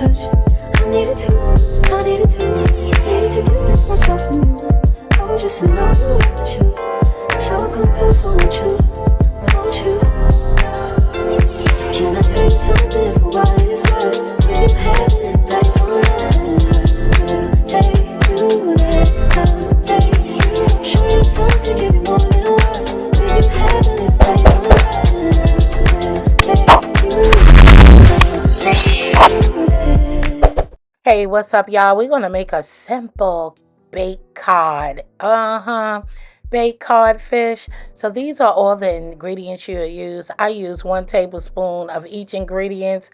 touch. I needed to distance myself from you. I was just in love with you. So I come close, won't you? Won't you? Can I tell you something for what it's worth? If you had this place on earth, and take you there, I'll take you. Show you something, give you more than words. If you had this place on earth, and take you there. Hey, what's up, y'all? We're going to make a simple baked cod. Baked codfish. So these are all the ingredients you use. I use 1 tablespoon of each ingredient.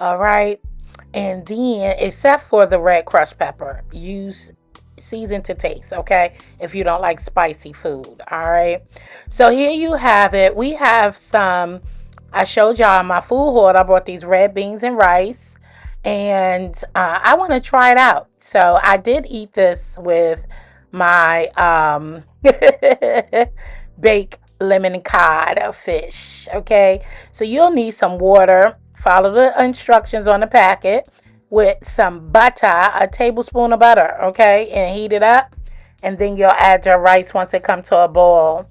All right. And then, except for the red crushed pepper, use season to taste, okay? If you don't like spicy food. All right. So here you have it. We have some, I showed y'all my food hoard. I brought these red beans and rice. And I want to try it out. So I did eat this with my baked lemon cod fish. Okay, so you'll need some water. Follow the instructions on the packet with some butter, a tablespoon of butter. Okay, and heat it up, and then you'll add your rice once it comes to a boil.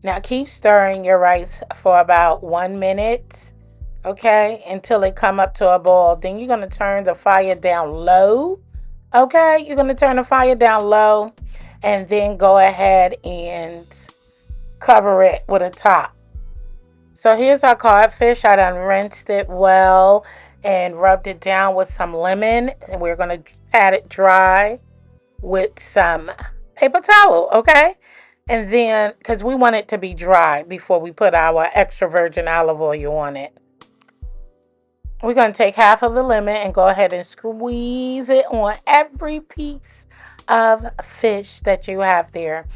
Now keep stirring your rice for about 1 minute. Okay, until it come up to a boil. Then you're going to turn the fire down low. Okay, you're going to turn the fire down low and then go ahead and cover it with a top. So here's our codfish. I done rinsed it well and rubbed it down with some lemon. And we're going to pat it dry with some paper towel, okay? And then, because we want it to be dry before we put our extra virgin olive oil on it. We're going to take half of the lemon and go ahead and squeeze it on every piece of fish that you have there.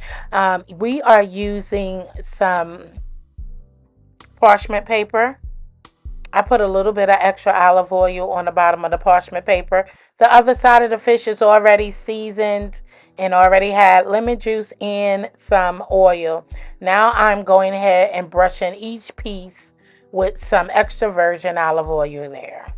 We are using some parchment paper. I put a little bit of extra olive oil on the bottom of the parchment paper. The other side of the fish is already seasoned and already had lemon juice and some oil. Now I'm going ahead and brushing each piece with some extra virgin olive oil there.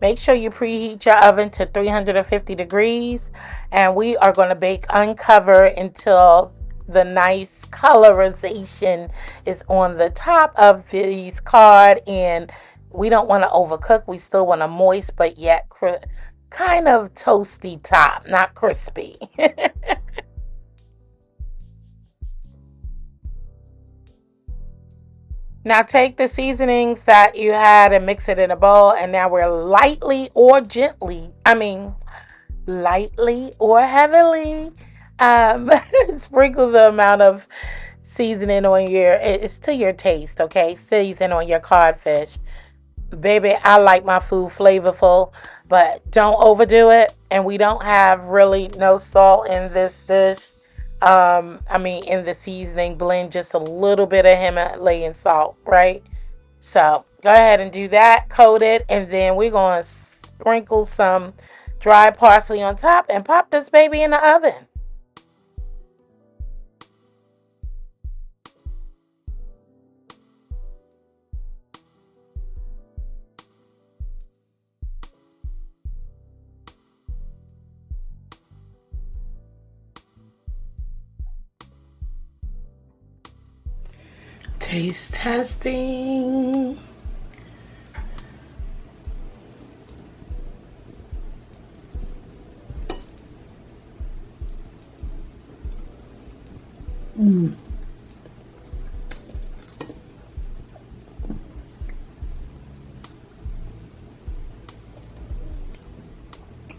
Make sure you preheat your oven to 350 degrees, and we are going to bake uncovered until the nice colorization is on the top of these cod. And we don't want to overcook. We still want a moist but yet kind of toasty top, not crispy. Now take the seasonings that you had and mix it in a bowl. And now we're lightly or heavily sprinkle the amount of seasoning on it's to your taste, okay? Season on your codfish. Baby, I like my food flavorful, but don't overdo it. And we don't have really no salt in this dish. In the seasoning blend, just a little bit of Himalayan salt, right? So go ahead and do that, coat it, and then we're going to sprinkle some dry parsley on top and pop this baby in the oven. Taste testing.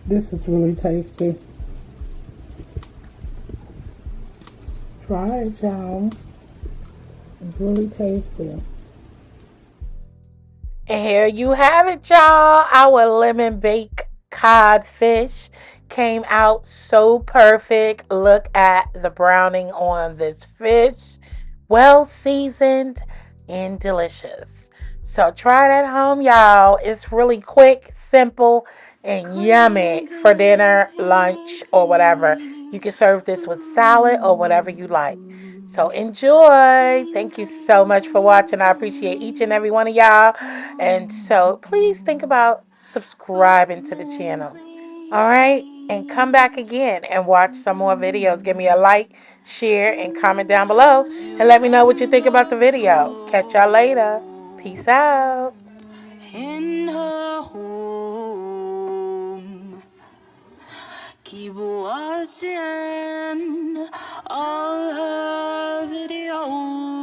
This is really tasty. Try it, y'all. It's really tasty. And here you have it, y'all. Our lemon baked codfish came out so perfect. Look at the browning on this fish. Well seasoned and delicious. So try it at home, y'all. It's really quick, simple, and yummy for dinner, lunch, or whatever. You can serve this with salad or whatever you like. So enjoy. Thank you so much for watching. I appreciate each and every one of y'all. And so please think about subscribing to the channel. All right? And come back again and watch some more videos. Give me a like, share, and comment down below. And let me know what you think about the video. Catch y'all later. Peace out. In her home, keep watching all her videos.